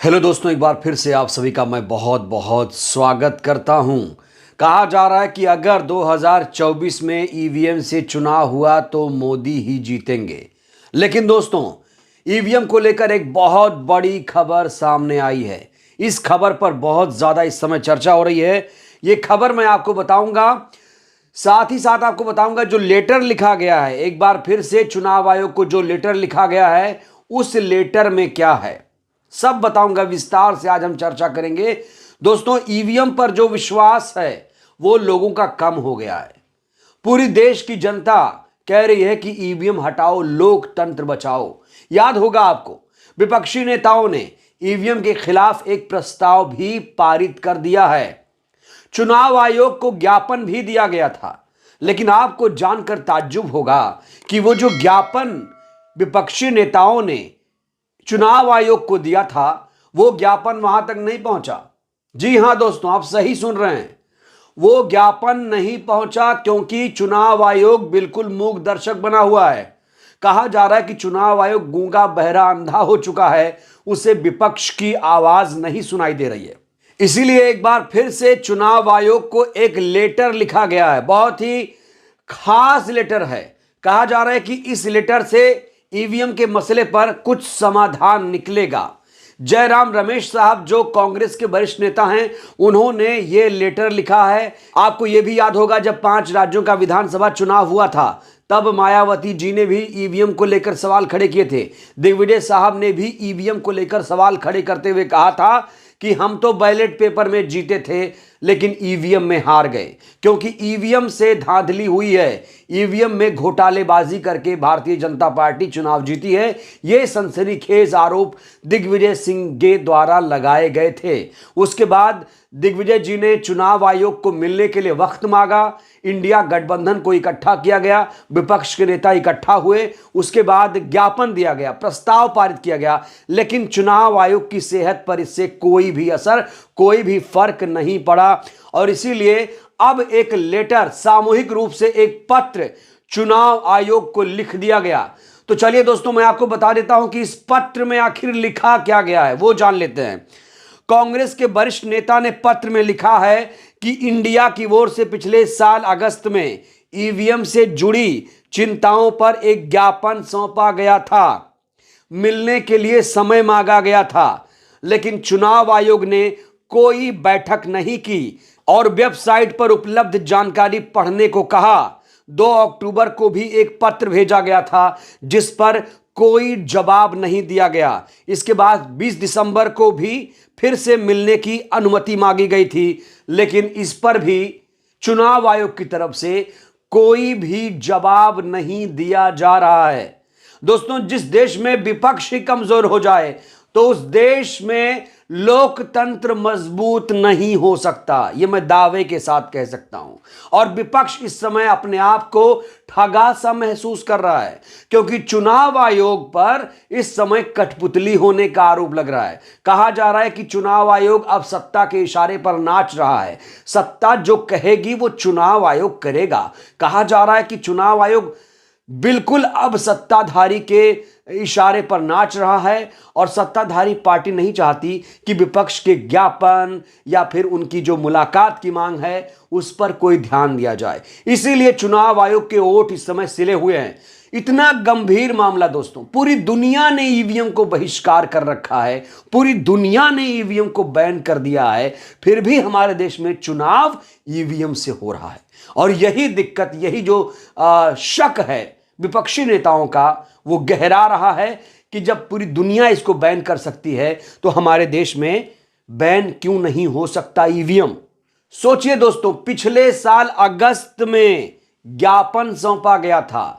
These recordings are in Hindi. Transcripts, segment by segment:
हेलो दोस्तों, एक बार फिर से आप सभी का मैं बहुत बहुत स्वागत करता हूं। कहा जा रहा है कि अगर 2024 में ईवीएम से चुनाव हुआ तो मोदी ही जीतेंगे। लेकिन दोस्तों, ईवीएम को लेकर एक बहुत बड़ी खबर सामने आई है। इस खबर पर बहुत ज़्यादा इस समय चर्चा हो रही है। ये खबर मैं आपको बताऊंगा, साथ ही साथ आपको बताऊंगा जो लेटर लिखा गया है। एक बार फिर से चुनाव आयोग को जो लेटर लिखा गया है, उस लेटर में क्या है सब बताऊंगा। विस्तार से आज हम चर्चा करेंगे। दोस्तों, ईवीएम पर जो विश्वास है वो लोगों का कम हो गया है। पूरी देश की जनता कह रही है कि ईवीएम हटाओ, लोकतंत्र बचाओ। याद होगा आपको, विपक्षी नेताओं ने ईवीएम के खिलाफ एक प्रस्ताव भी पारित कर दिया है। चुनाव आयोग को ज्ञापन भी दिया गया था। लेकिन आपको जानकर ताज्जुब होगा कि वो जो ज्ञापन विपक्षी नेताओं ने चुनाव आयोग को दिया था, वो ज्ञापन वहां तक नहीं पहुंचा। जी हां दोस्तों, आप सही सुन रहे हैं, वो ज्ञापन नहीं पहुंचा क्योंकि चुनाव आयोग बिल्कुल मूक दर्शक बना हुआ है। कहा जा रहा है कि चुनाव आयोग गूंगा बहरा अंधा हो चुका है, उसे विपक्ष की आवाज नहीं सुनाई दे रही है। इसीलिए एक बार फिर से चुनाव आयोग को एक लेटर लिखा गया है। बहुत ही खास लेटर है। कहा जा रहा है कि इस लेटर से ईवीएम के मसले पर कुछ समाधान निकलेगा। जयराम रमेश साहब जो कांग्रेस के वरिष्ठ नेता हैं, उन्होंने ये लेटर लिखा है। आपको यह भी याद होगा, जब 5 राज्यों का विधानसभा चुनाव हुआ था तब मायावती जी ने भी ईवीएम को लेकर सवाल खड़े किए थे। दिग्विजय साहब ने भी ईवीएम को लेकर सवाल खड़े करते हुए कहा था कि हम तो बैलेट पेपर में जीते थे लेकिन ईवीएम में हार गए, क्योंकि ईवीएम से धांधली हुई है। ईवीएम में घोटालेबाजी करके भारतीय जनता पार्टी चुनाव जीती है। ये सनसनीखेज आरोप दिग्विजय सिंह के द्वारा लगाए गए थे। उसके बाद दिग्विजय जी ने चुनाव आयोग को मिलने के लिए वक्त मांगा। इंडिया गठबंधन को इकट्ठा किया गया, विपक्ष के नेता इकट्ठा हुए, उसके बाद ज्ञापन दिया गया, प्रस्ताव पारित किया गया। लेकिन चुनाव आयोग की सेहत पर इससे कोई भी असर, कोई भी फर्क नहीं पड़ा। और इसीलिए अब एक लेटर, सामूहिक रूप से एक पत्र चुनाव आयोग को लिख दिया गया। तो चलिए दोस्तों, मैं आपको बता देता हूं कि इस पत्र में आखिर लिखा क्या गया है, वो जान लेते हैं। कांग्रेस के वरिष्ठ नेता ने पत्र में लिखा है कि इंडिया की ओर से पिछले साल अगस्त में ईवीएम से जुड़ी चिंताओं पर एक ज्ञापन सौंपा गया था। मिलने के लिए समय मांगा गया था, लेकिन चुनाव आयोग ने कोई बैठक नहीं की और वेबसाइट पर उपलब्ध जानकारी पढ़ने को कहा। 2 अक्टूबर को भी एक पत्र भेजा गया था जिस पर कोई जवाब नहीं दिया गया। इसके बाद 20 दिसंबर को भी फिर से मिलने की अनुमति मांगी गई थी, लेकिन इस पर भी चुनाव आयोग की तरफ से कोई भी जवाब नहीं दिया जा रहा है। दोस्तों, जिस देश में विपक्ष ही कमजोर हो जाए तो उस देश में लोकतंत्र मजबूत नहीं हो सकता, यह मैं दावे के साथ कह सकता हूं। और विपक्ष इस समय अपने आप को ठगा सा महसूस कर रहा है, क्योंकि चुनाव आयोग पर इस समय कठपुतली होने का आरोप लग रहा है। कहा जा रहा है कि चुनाव आयोग अब सत्ता के इशारे पर नाच रहा है। सत्ता जो कहेगी वो चुनाव आयोग करेगा। कहा जा रहा है कि चुनाव आयोग बिल्कुल अब सत्ताधारी के इशारे पर नाच रहा है और सत्ताधारी पार्टी नहीं चाहती कि विपक्ष के ज्ञापन या फिर उनकी जो मुलाकात की मांग है उस पर कोई ध्यान दिया जाए। इसीलिए चुनाव आयोग के ओठ इस समय सिले हुए हैं। इतना गंभीर मामला दोस्तों, पूरी दुनिया ने ईवीएम को बहिष्कार कर रखा है, पूरी दुनिया ने ईवीएम को बैन कर दिया है, फिर भी हमारे देश में चुनाव ईवीएम से हो रहा है। और यही दिक्कत, यही जो शक है विपक्षी नेताओं का, वो गहरा रहा है कि जब पूरी दुनिया इसको बैन कर सकती है तो हमारे देश में बैन क्यों नहीं हो सकता ईवीएम। सोचिए दोस्तों, पिछले साल अगस्त में ज्ञापन सौंपा गया था,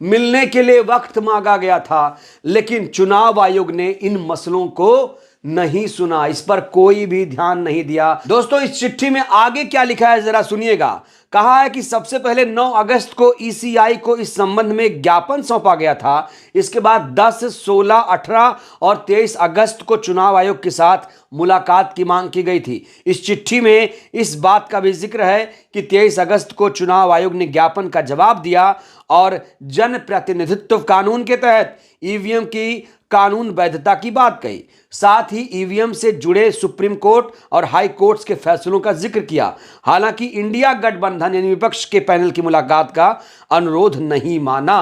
मिलने के लिए वक्त मांगा गया था, लेकिन चुनाव आयोग ने इन मसलों को नहीं सुना, इस पर कोई भी ध्यान नहीं दिया। दोस्तों, इस चिट्ठी में आगे क्या लिखा है जरा सुनिएगा। कहा है कि सबसे पहले 9 अगस्त को ईसीआई को इस संबंध में ज्ञापन सौंपा गया था। इसके बाद 10, 16, 18 और 23 अगस्त को चुनाव आयोग के साथ मुलाकात की मांग की गई थी। इस चिट्ठी में इस बात का भी जिक्र है कि 23 अगस्त को चुनाव आयोग ने ज्ञापन का जवाब दिया और जन प्रतिनिधित्व कानून के तहत ईवीएम की कानून वैधता की बात कही। साथ ही ईवीएम से जुड़े सुप्रीम कोर्ट और हाई कोर्ट्स के फैसलों का जिक्र किया। हालांकि इंडिया गठबंधन यानी विपक्ष के पैनल की मुलाकात का अनुरोध नहीं माना।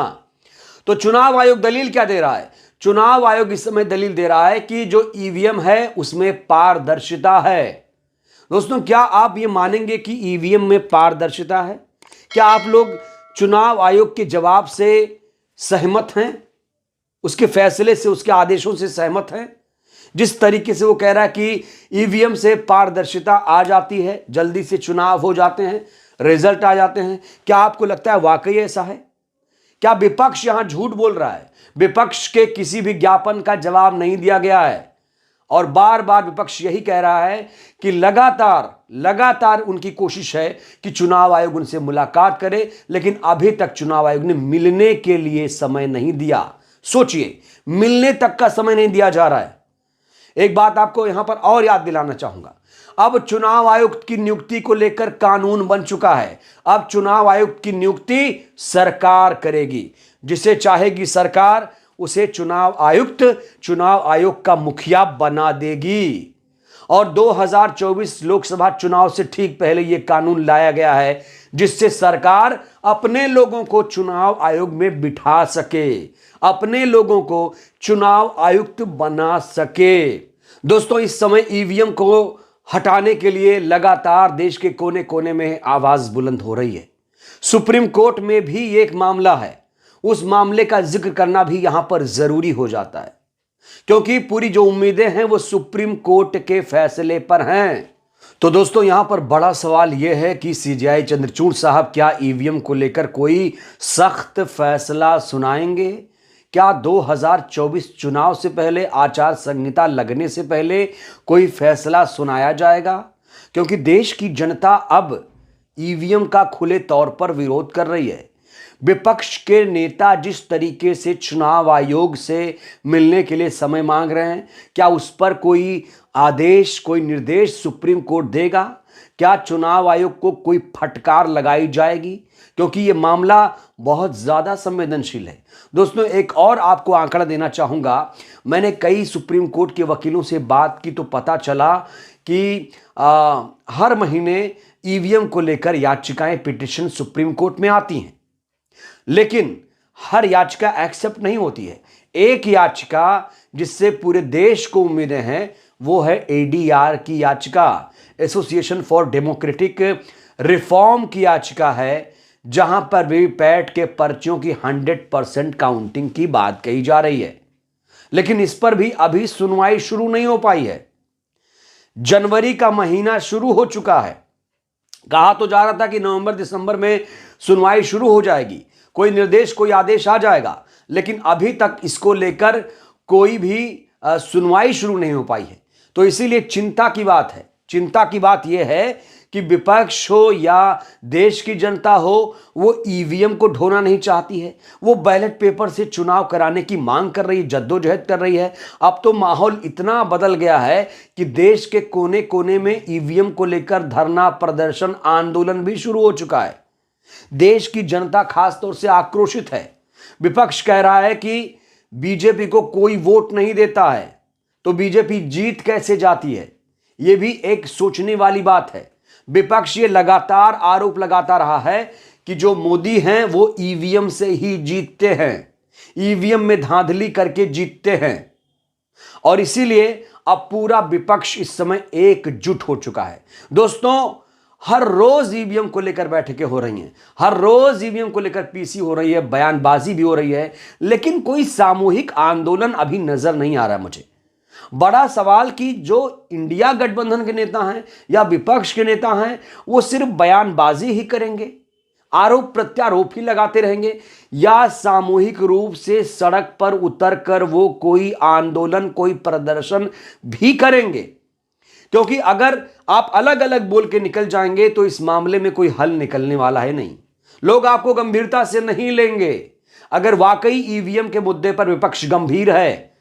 तो चुनाव आयोग दलील क्या दे रहा है? चुनाव आयोग इस समय दलील दे रहा है कि जो ईवीएम है उसमें पारदर्शिता है। दोस्तों, क्या आप ये मानेंगे कि ईवीएम में पारदर्शिता है? क्या आप लोग चुनाव आयोग के जवाब से सहमत हैं? उसके फैसले से, उसके आदेशों से सहमत हैं? जिस तरीके से वो कह रहा है कि ईवीएम से पारदर्शिता आ जाती है, जल्दी से चुनाव हो जाते हैं, रिजल्ट आ जाते हैं, क्या आपको लगता है वाकई ऐसा है? क्या विपक्ष यहां झूठ बोल रहा है? विपक्ष के किसी भी ज्ञापन का जवाब नहीं दिया गया है और बार बार विपक्ष यही कह रहा है कि लगातार उनकी कोशिश है कि चुनाव आयोग उनसे मुलाकात करे, लेकिन अभी तक चुनाव आयोग ने मिलने के लिए समय नहीं दिया। सोचिए, मिलने तक का समय नहीं दिया जा रहा है। एक बात आपको यहां पर और याद दिलाना चाहूंगा, अब चुनाव आयुक्त की नियुक्ति को लेकर कानून बन चुका है। अब चुनाव आयुक्त की नियुक्ति सरकार करेगी। जिसे चाहेगी सरकार उसे चुनाव आयोग का मुखिया बना देगी। और 2024 लोकसभा चुनाव से ठीक पहले यह कानून लाया गया है जिससे सरकार अपने लोगों को चुनाव आयोग में बिठा सके, अपने लोगों को चुनाव आयुक्त बना सके। दोस्तों, इस समय ईवीएम को हटाने के लिए लगातार देश के कोने कोने में आवाज बुलंद हो रही है। सुप्रीम कोर्ट में भी एक मामला है, उस मामले का जिक्र करना भी यहां पर जरूरी हो जाता है क्योंकि पूरी जो उम्मीदें हैं वो सुप्रीम कोर्ट के फैसले पर हैं। तो दोस्तों, यहां पर बड़ा सवाल यह है कि सीजेआई चंद्रचूड़ साहब क्या ईवीएम को लेकर कोई सख्त फैसला सुनाएंगे? क्या 2024 चुनाव से पहले, आचार संहिता लगने से पहले कोई फैसला सुनाया जाएगा? क्योंकि देश की जनता अब ईवीएम का खुले तौर पर विरोध कर रही है। विपक्ष के नेता जिस तरीके से चुनाव आयोग से मिलने के लिए समय मांग रहे हैं, क्या उस पर कोई आदेश, कोई निर्देश सुप्रीम कोर्ट देगा? क्या चुनाव आयोग को कोई फटकार लगाई जाएगी? क्योंकि यह मामला बहुत ज्यादा संवेदनशील है। दोस्तों, एक और आपको आंकड़ा देना चाहूंगा। मैंने कई सुप्रीम कोर्ट के वकीलों से बात की तो पता चला कि हर महीने ईवीएम को लेकर याचिकाएं, पिटीशन सुप्रीम कोर्ट में आती हैं, लेकिन हर याचिका एक्सेप्ट नहीं होती है। एक याचिका जिससे पूरे देश को उम्मीदें हैं वो है एडीआर की याचिका, एसोसिएशन फॉर डेमोक्रेटिक रिफॉर्म की याचिका है, जहां पर वीवीपैट के पर्चियों की 100% काउंटिंग की बात कही जा रही है। लेकिन इस पर भी अभी सुनवाई शुरू नहीं हो पाई है। जनवरी का महीना शुरू हो चुका है, कहा तो जा रहा था कि नवंबर दिसंबर में सुनवाई शुरू हो जाएगी, कोई निर्देश, कोई आदेश आ जाएगा, लेकिन अभी तक इसको लेकर कोई भी सुनवाई शुरू नहीं हो पाई है। तो इसीलिए चिंता की बात है। चिंता की बात यह है कि विपक्ष हो या देश की जनता हो, वो ईवीएम को ढोना नहीं चाहती है। वो बैलेट पेपर से चुनाव कराने की मांग कर रही है, जद्दोजहद कर रही है। अब तो माहौल इतना बदल गया है कि देश के कोने कोने में ईवीएम को लेकर धरना, प्रदर्शन, आंदोलन भी शुरू हो चुका है। देश की जनता खासतौर से आक्रोशित है। विपक्ष कह रहा है कि बीजेपी को कोई वोट नहीं देता है तो बीजेपी जीत कैसे जाती है? यह भी एक सोचने वाली बात है। विपक्ष ये लगातार आरोप लगाता रहा है कि जो मोदी हैं वो ईवीएम से ही जीतते हैं, ईवीएम में धांधली करके जीतते हैं। और इसीलिए अब पूरा विपक्ष इस समय एकजुट हो चुका है। दोस्तों, हर रोज ईवीएम को लेकर बैठकें हो रही हैं, हर रोज ईवीएम को लेकर पीसी हो रही है, बयानबाजी भी हो रही है, लेकिन कोई सामूहिक आंदोलन अभी नजर नहीं आ रहा है मुझे। बड़ा सवाल कि जो इंडिया गठबंधन के नेता हैं या विपक्ष के नेता हैं वो सिर्फ बयानबाजी ही करेंगे, आरोप प्रत्यारोप ही लगाते रहेंगे, या सामूहिक रूप से सड़क पर उतरकर वो कोई आंदोलन, कोई प्रदर्शन भी करेंगे? क्योंकि अगर आप अलग अलग बोल के निकल जाएंगे तो इस मामले में कोई हल निकलने वाला है नहीं। लोग आपको गंभीरता से नहीं लेंगे। अगर वाकई ईवीएम के मुद्दे पर विपक्ष गंभीर है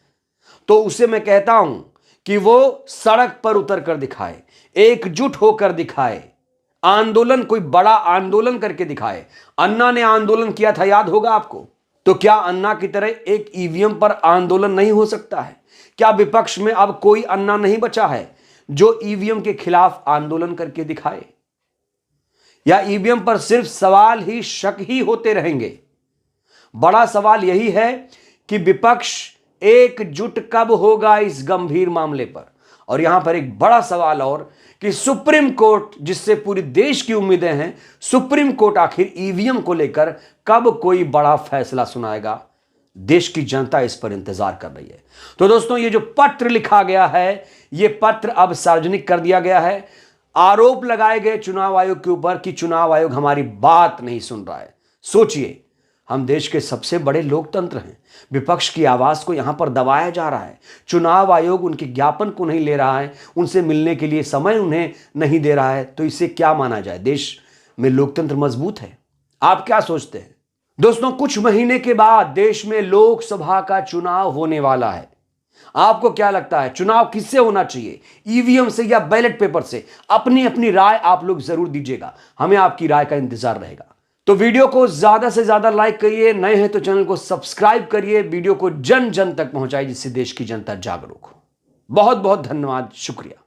तो उसे मैं कहता हूं कि वो सड़क पर उतर कर दिखाए, एकजुट होकर दिखाए, आंदोलन, कोई बड़ा आंदोलन करके दिखाए। अन्ना ने आंदोलन किया था, याद होगा आपको। तो क्या अन्ना की तरह एक ईवीएम पर आंदोलन नहीं हो सकता है? क्या विपक्ष में अब कोई अन्ना नहीं बचा है जो ईवीएम के खिलाफ आंदोलन करके दिखाए? या ईवीएम पर सिर्फ सवाल ही शक ही होते रहेंगे? बड़ा सवाल यही है कि विपक्ष एकजुट कब होगा इस गंभीर मामले पर। और यहां पर एक बड़ा सवाल और कि सुप्रीम कोर्ट, जिससे पूरे देश की उम्मीदें हैं, सुप्रीम कोर्ट आखिर ईवीएम को लेकर कब कोई बड़ा फैसला सुनाएगा? देश की जनता इस पर इंतजार कर रही है। तो दोस्तों, ये जो पत्र लिखा गया है, ये पत्र अब सार्वजनिक कर दिया गया है। आरोप लगाए गए चुनाव आयोग के ऊपर कि चुनाव आयोग हमारी बात नहीं सुन रहा है। सोचिए, हम देश के सबसे बड़े लोकतंत्र हैं, विपक्ष की आवाज को यहां पर दबाया जा रहा है। चुनाव आयोग उनके ज्ञापन को नहीं ले रहा है, उनसे मिलने के लिए समय उन्हें नहीं दे रहा है। तो इसे क्या माना जाए? देश में लोकतंत्र मजबूत है? आप क्या सोचते हैं? दोस्तों, कुछ महीने के बाद देश में लोकसभा का चुनाव होने वाला है। आपको क्या लगता है, चुनाव किससे होना चाहिए, ईवीएम से या बैलेट पेपर से? अपनी अपनी राय आप लोग जरूर दीजिएगा, हमें आपकी राय का इंतजार रहेगा। तो वीडियो को ज्यादा से ज्यादा लाइक करिए, नए हैं तो चैनल को सब्सक्राइब करिए, वीडियो को जन जन तक पहुंचाइए जिससे देश की जनता जागरूक हो। बहुत बहुत धन्यवाद, शुक्रिया।